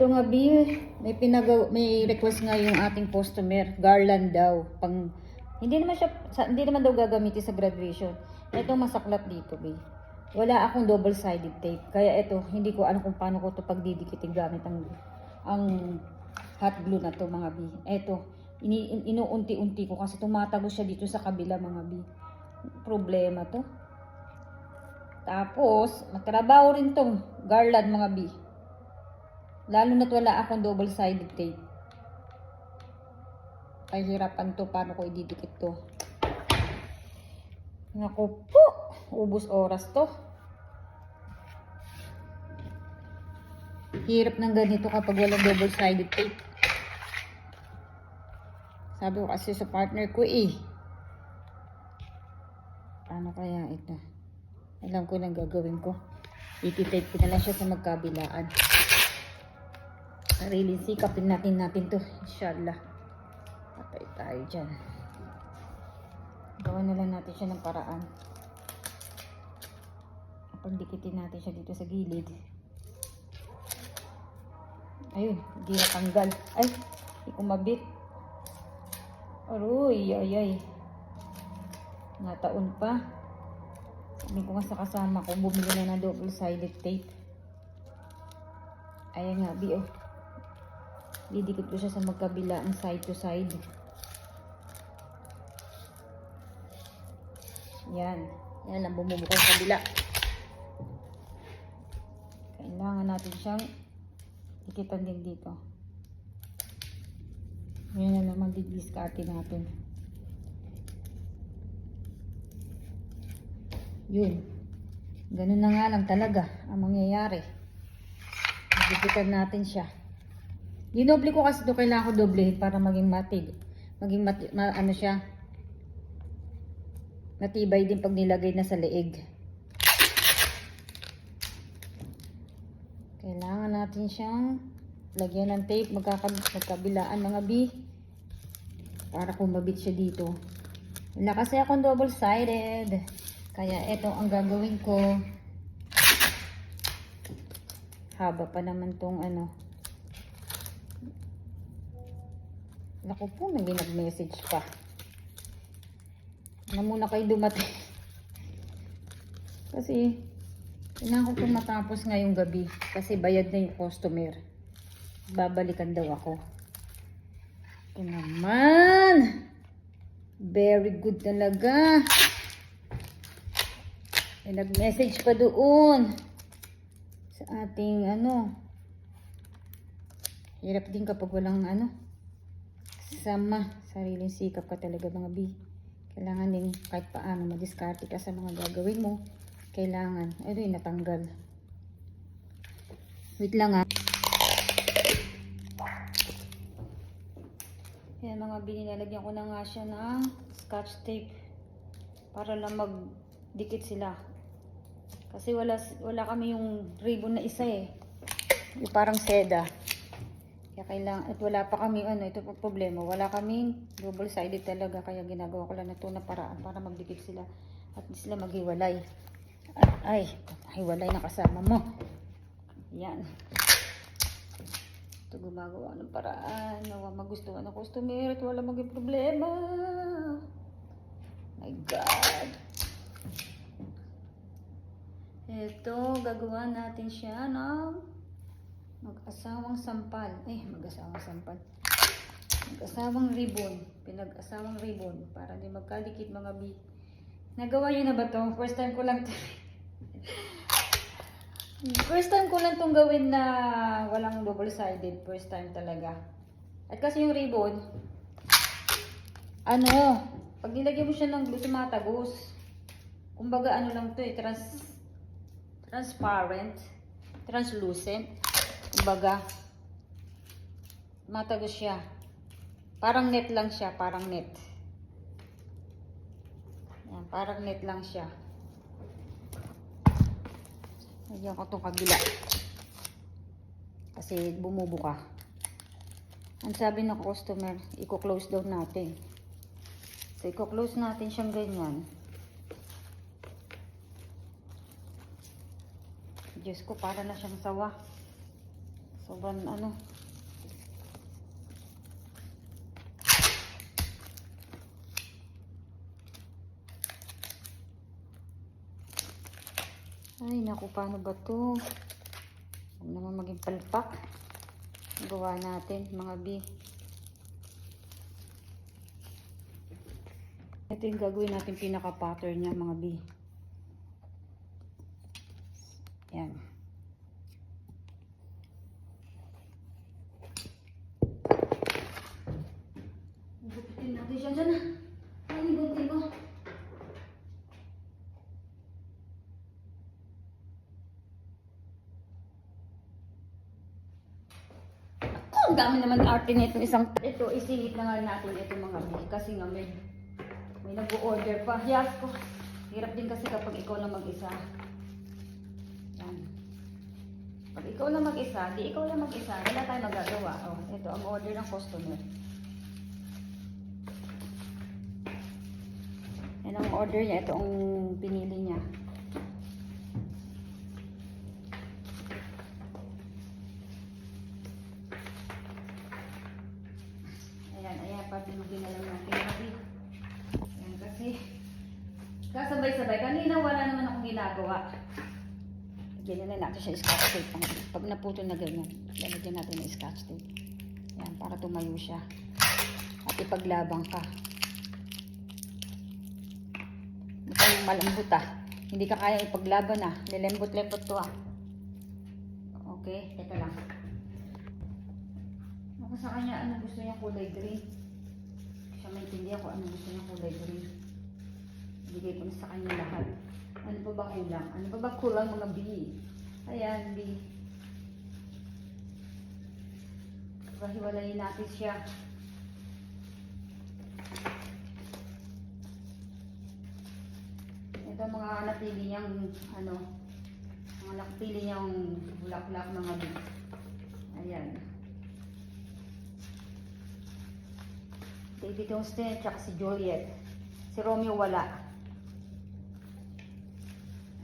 Ito nga B, may request nga yung ating customer, garland daw. Hindi naman daw gagamitin sa graduation. Ito masaklat dito B. Wala akong double-sided tape. Kaya ito, hindi ko alam kung paano ko ito pagdidikitin gamit ang hot glue na to mga B. Ito, inuunti-unti ko kasi tumatago siya dito sa kabila mga B. Problema to. Tapos, matrabaho rin tong garland mga B. Lalo na't wala akong double-sided tape. Pahirapan to, paano ko ididikit to. Naku po, ubos oras to. Hirap ng ganito kapag walang double-sided tape. Sabi ko kasi sa partner ko paano kaya ito? Alam ko nang gagawin ko. Ititape ko na lang siya sa magkabilaan. Sariling sikapin natin to. Inshallah. Patay tayo dyan. Gawa na lang natin siya ng paraan. Pagdikitin natin siya dito sa gilid. Ayun, hindi natanggal. Ay, hindi ko mabit. Aroy, ay. Nataon pa. Sabi ko nga sa kasama ko, bumili na ng double-sided tape. Ayan nga, B, didikit ko siya sa magkabila ang side to side. Yan lang, bumubuka sa kabila. Kailangan natin siyang dikitan din dito. Yan na naman didiskarte natin. Yun. Ganun na nga lang talaga ang mangyayari. Dikitan natin siya. Dinoble ko kasi ito, kailangan ko doblehin para maging ano siya, matibay din pag nilagay na sa leeg. Kailangan natin siyang lagyan ng tape, magkabilaan mga B, para kumabit siya dito. Wala kasi akong double-sided, kaya ito ang gagawin ko. Haba pa naman tong Naku po, nag-message pa. Na muna kayo dumating. Kasi, kailangan ko itong matapos ngayong gabi. Kasi bayad na yung customer. Babalikan daw ako. Ito naman. Very good talaga. Nag-message pa doon. Sa ating Hirap din kapag walang sama, sariling sikap ka talaga mga B. Kailangan din kahit paano madiskarte ka sa mga gagawin mo. Kailangan. Ito yung natanggal. Wait lang Yan mga B, nilalagyan ko na nga siya ng scotch tape para lang magdikit sila. Kasi wala kami yung ribbon na isa yung parang seda. Kaya kailangan, at wala pa kami ito po problema, wala kaming double-sided talaga, kaya ginagawa ko lang na ito na paraan para magdikit sila at hindi sila maghiwalay. Ay, hiwalay na kasama mo. Yan. Ito gumagawa ng paraan, nawa magustuhan ng customer at wala maging problema. My God. Ito, gagawa natin siya ng mag-asawang sampal. Mag-asawang ribbon. Pinag-asawang ribbon. Para di magkadikit mga B. Nagawa nyo na ba ito? First time ko lang itong gawin na walang double-sided. First time talaga. At kasi yung ribbon, pag nilagyan mo siya ng glue, tumatagos. Kumbaga lang ito transparent, translucent. Kumbaga, matagos siya. Parang net lang siya, parang net. Yan, parang net lang siya. Lagyan ko itong kabila. Kasi bumubuka. Ang sabi ng customer, i-close daw natin. So, i-close natin siyang ganyan. Diyos ko, para na siyang sawa. Sobrang ano. Ay, naku, paano ba to? Huwag naman maging palpak. Gawa natin, mga B. Ito yung gagawin natin pinaka-pattern niya, mga B. Yan. Gupitin natin siya dyan. Ay, gupitin ko. Ang dami naman arte nito isang ito isingit na nga natin ito mga B kasi nga may nag-order pa. Yes ko. Hirap din kasi kapag ikaw lang mag-isa. Yan. Pag ikaw lang mag-isa, di ikaw lang mag-isa, wala tayong magagawa. Oh, ito ang order ng customer. Yan ang order niya, ito ang pinili niya. Patinugin na lang natin kasi yan kasi kasabay-sabay kanina wala naman akong ginagawa. Ganyan na natin siya scotch tape. Pag naputol na ganyan, lalagyan natin ng scotch tape. Yan, para tumayo siya at ipaglabang ka. Ito yung malambot hindi ka kaya ipaglaban lilembot-lembot to okay, ito lang ako sa kanya ano gusto niya kulay green. Maintindihan ko ano gusto niya kulay green. Bigay ko na sa kanya lahat. Ano pa ba kulang? Ano pa ba kulang mga B? Ayan, B. Hiwalayin natin siya. Ito mga napili niyang mga napili niyang bulak-bulak mga B. Ayan. David Austin at si Juliet. Si Romeo wala.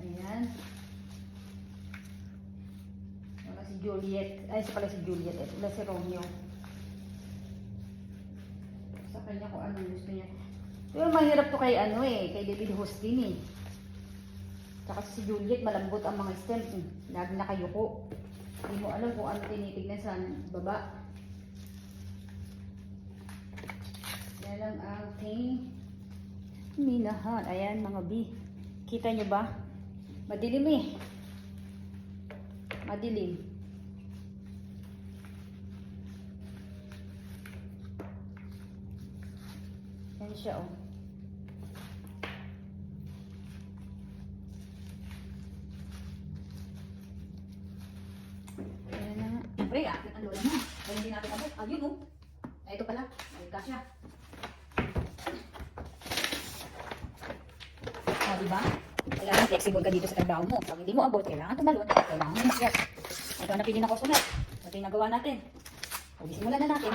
Ayan. Wala si Juliet. Ay, pala si Juliet. Wala si Romeo. Sa kanya kung ano gusto niya. Pero mahirap to kay kay David Austin Tsaka si Juliet, malambot ang mga stem. Lagi nakayuko. Hindi mo alam kung ano tinitignan sa baba. Yan lang ang ating minahan. Ayan mga B. Kita nyo ba? Madilim Madilim. Yan siya Ayan na nga. Siyempre, akin ang lola mo. Ay, hindi natin abot. Ayun Ito pala. Ay, kasya. Diba? Kailangan flexible ka dito sa trabaho mo. Pag hindi mo abot, kailangan tumalon. Kailangan mo mag-sweat. Ito ang napili na customer. Ito yung nagawa natin. Simulan na natin.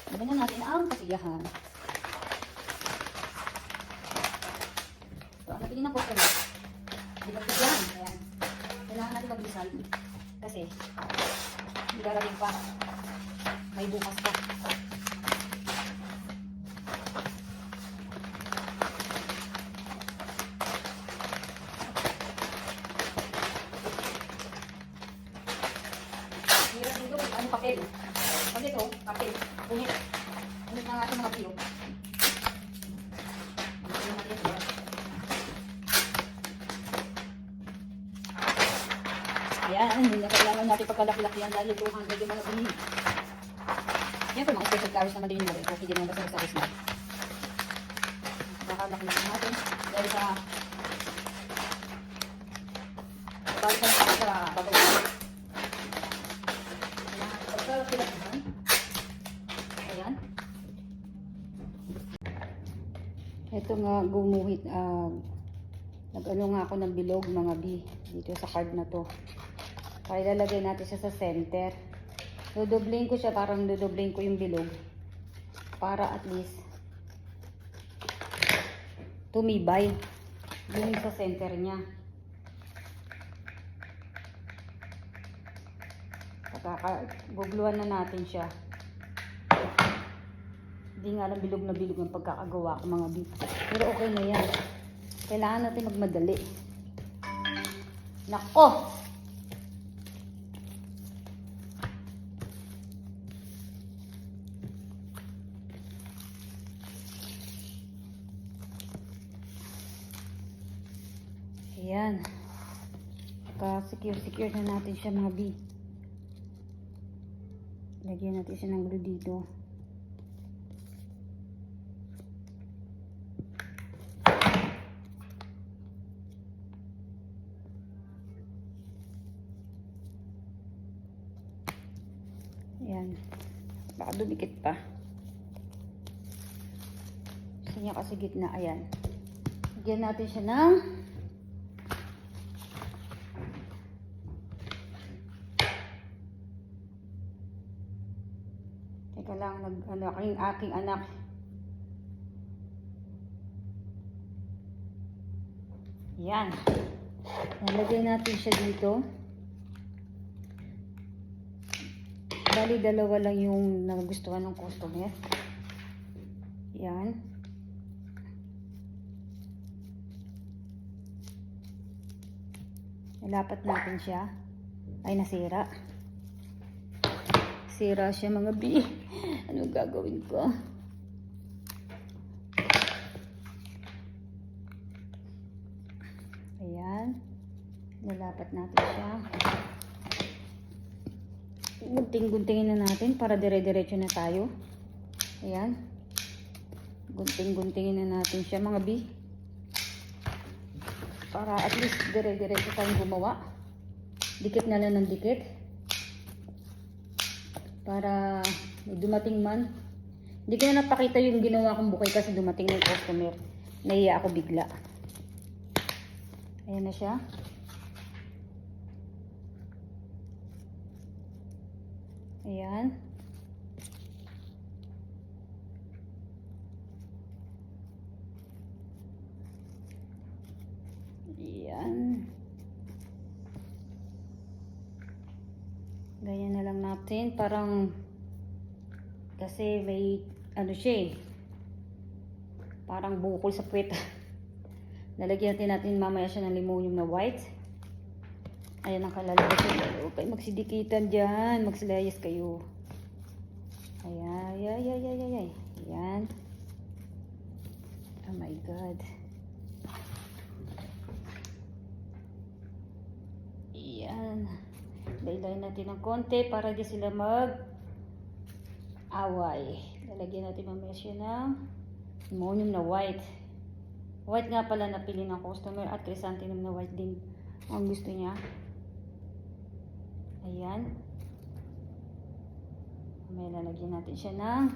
Simulan na natin ang kasiyahan. Ito ang napili na customer. Di ba yan? Ayan. Kailangan natin mag-resal. Kasi, hindi darating pa. May bukas pa. Papel. Pag ito, papel. Punit. Punit na nga ito mga piyo. Ayan, hindi na kailangan natin pagkalaki-laki yan dahil 200 yung mga bini. Yan po, mga special flowers naman din yung mga. Hindi naman basta sa Christmas. Pagkalaki-laki natin. Dahil sa babalik. Ayan. Ito nga gumuhit. Nag-ano nga ako ng bilog mga B. Dito sa card na to. Para ilalagay natin siya sa center. Dodoblein ko siya. Parang dodoblein ko yung bilog. Para at least tumibay. Yung sa center niya. Gugluhan na natin siya. Hindi nga lang bilog na bilog ang pagkakagawa ko mga bit. Pero okay na yan. Kailangan natin magmadali. Nako! Ayan. Secure na natin siya mga bit. Lagyan natin siya ng glue dito. Ayan. Baka dumikit pa. Gusto niya kasi gitna. Ayan. Lagyan natin siya ng teka lang, aking anak. Ayan. Nalagay natin siya dito. Bali, dalawa lang yung nagustuhan ng customer. Yan. Nalapat natin siya. Ay, nasira. Sira siya mga bi. Ano gagawin ko? Ayan. Nalapat natin siya. Gunting-guntingin na natin para dire-diretso na tayo. Ayan. Gunting-guntingin na natin siya mga bi. Para at least dire-diretso tayong gumawa. Dikit na lang ng dikit. Para dumating man. Hindi ko na napakita yung ginawa kong bukay kasi dumating na yung customer. Nahiya ako bigla. Ayan na siya. Ayan. Ayan. Ganyan na lang natin. Parang kasi may ano siya eh. Parang bukol sa puwet. Lalagyan natin mamaya siya ng limonium na white. Ayan ang kalalabas nila. Huwag kayo magsidikitan dyan. Magsilayas kayo. Ayan. Ayan. Oh my God. Ayan. Laylay natin ng konti para di sila mag-away. Lalagyan natin mamaya siya ng limonium na white. White nga pala napili ng customer at chrysanthemum na white din ang gusto niya. Ayan. May lalagyan natin siya ng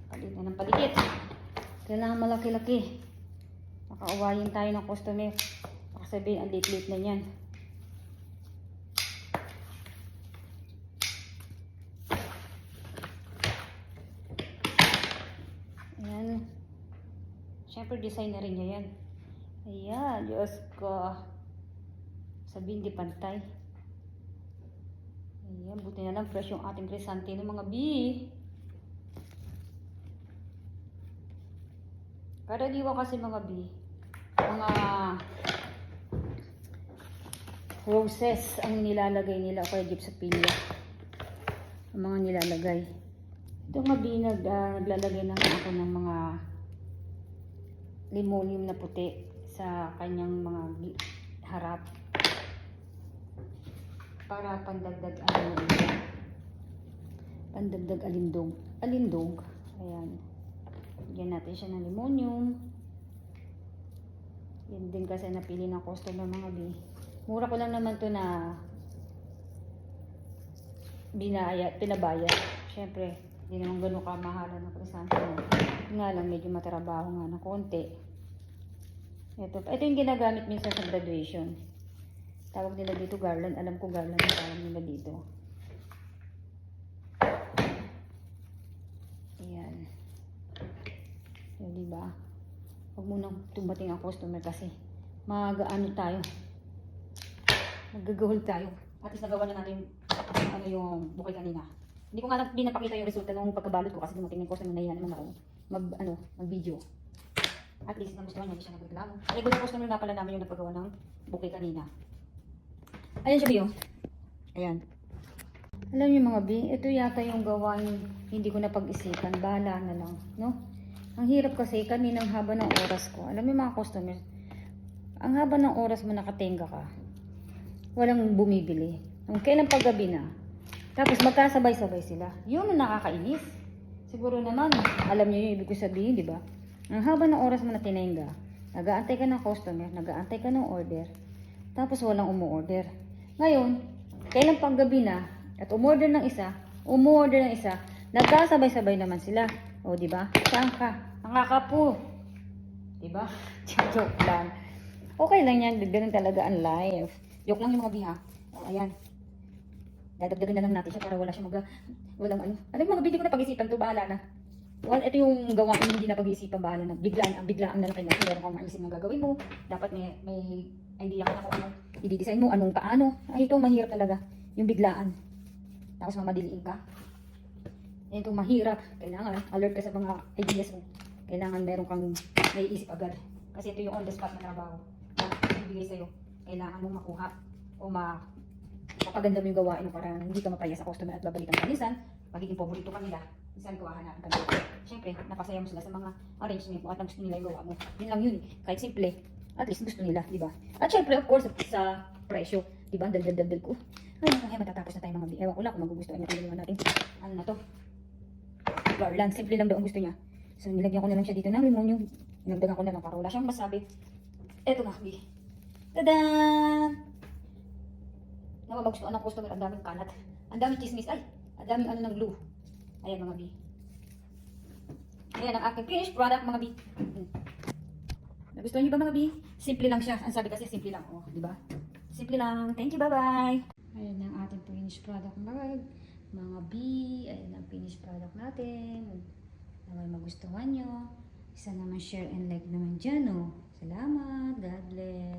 palit na ng paligid. Kailangan malaki-laki. Makauwayin tayo ng customer. Baka sabihin, ang lit-lit na yan. Ayan. Siyempre, design na rin niya yan. Ayan, Diyos ko. Sabihin di pantay. Ayan, buti na lang fresh yung ating chrysanthemum ng mga bee. Karaniwan kasi mga bee, mga roses ang nilalagay nila o kaya gypsophila. Ang mga nilalagay. Ito mga bee, naglalagay na ako ng mga limonium na puti sa kanyang mga harap. Para pandagdag alindog. Ayan. Bigyan natin siya ng limonium. Yan din kasi napili ng customer mga bi. Mura ko lang naman to na pinabayad. Siyempre, hindi naman ganun kamahalan ng chrysanthemum. Nga lang, medyo matrabaho nga ng konti. Ito yung ginagamit minsan sa graduation. Tawag nila dito garland. Alam ko garland ang tawag nila dito. Ayan. So, diba? Huwag munang tumating ang customer kasi magaano tayo. Maggagahol tayo. At least nagawa na natin ano yung bukay kanina. Hindi ko nga lang pinapakita yung resulta ng pagkabalot ko kasi dumating ng customer na yan naman ako mag-video. At least nagustuhan niya, hindi siya nagreklamo. Regular customer nga pala namin yung nagpagawa ng bukay kanina. Ayan siya, Bio. Ayan. Alam niyo mga Bi, ito yata yung gawain hindi ko napag-isipan. Bahala na lang, no? Ang hirap kasi kaninang haba ng oras ko. Alam niyo mga customer, ang haba ng oras mo nakatenga ka, walang bumibili. Kung kailan paggabi na, tapos magkasabay-sabay sila. Yun ang nakakainis. Siguro naman, alam niyo yung ibig ko sabihin, di ba? Ang haba ng oras mo na tinenga, nag-aantay ka ng customer, nag-aantay ka ng order, tapos walang umu-order. Ngayon, kailan paggabi na, at umorder ng isa, nagkasabay-sabay naman sila. O, di ba? Saan ka? Nakakapo. Di ba? Joke lang. Okay lang yan, ganun talaga ang life. Joke lang yung mga biha. O, ayan. Dadagdagan na lang natin siya para wala siya walang ano. Alam mo mga video ko na pag-isipan to, bahala na. Well, ito yung gawain hindi na pag-iisipan, bahala na. Biglaan na lang kayo. Meron kang maisip na gagawin mo. Dapat may idea ka na kung anong i-design mo, anong paano. Ay, ito mahirap talaga. Yung biglaan. Tapos mamadiliin ka. Ito mahirap. Kailangan alert ka sa mga ideas mo. Kailangan meron kang naiisip agad. Kasi ito yung on the spot na trabaho. Na ibigay sa'yo. Kailangan mong makuha o mapaganda mo yung gawain mo para hindi ka mapaya sa customer at babalikan ka. Minsan, magiging paborito ka nila. Minsan, hahanapin ka nila. Siyempre, napasaya mo sila sa mga arrangement mo at gusto nila yung gawa mo. Yun lang yun. Kahit simple, at least gusto nila, di ba? At siyempre, of course, sa presyo, di ba? Dal ko. Ay, matatapos na tayo mga ewan ko lang kung magugustuhan natin. Ano na to? Garland. Simple lang daw ang gusto niya. So, nilagyan ko na lang siya dito ng limon yung nagdagan ko na lang para wala siyang masabi. Eto na, Bi. Tada! Nawa magustuhan ng customer, ang daming kalat. Ang daming chismis. Ay, ang daming ano ng glue. Ayan mga Bi. Ayan ang aking finished product mga Bi. Nagustuhan niyo ba mga Bi? Simple lang siya. Ang sabi kasi simple lang. Oh, di ba? Simple lang. Thank you. Bye-bye. Ayan ang ating finished product mga B. Ayan ang finished product natin. Naway magustuhan nyo. Isa naman share and like naman dyan. Oh. Salamat. God bless.